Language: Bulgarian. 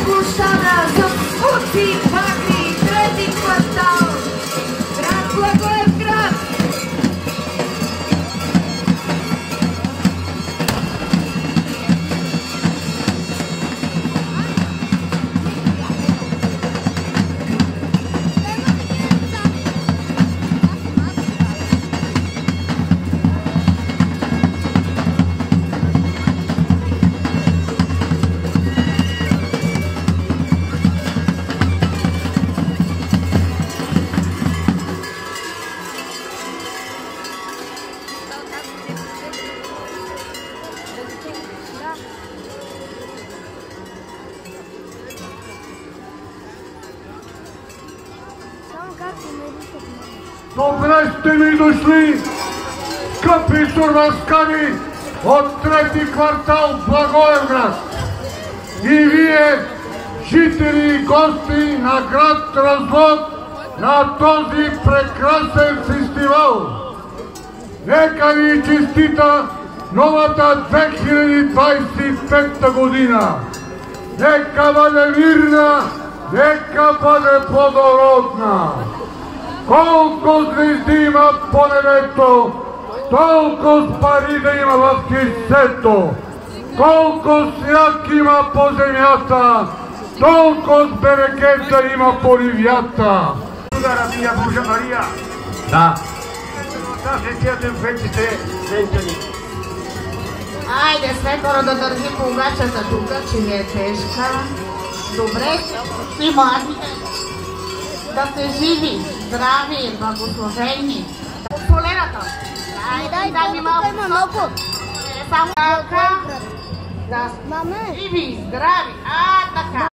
площада за Куци Багри, трети квартал, град Благоевград. Добре сте ми дошли, скъпи сурваскари от трети квартал Благоевград. И вие, жители и гости на град Разлог, на този прекрасен фестивал. Нека ви честита новата 2025 година. Нека бъде мирна, нека бъде плодородна. Колко звезди има по небето, толкова пари да има в кисето. Колко сняг има по земята, толкова берекет да има по ривята. Рабия Божа Мария. Да. Да, светията фетите, сентани. Айде, Светоро, да държи погачата тук, че ми е тежка. Добре, и младите. Да сте живи, здрави, благословени. От солената. Дай ми малко. Само така. Да, живи, здрави. Така.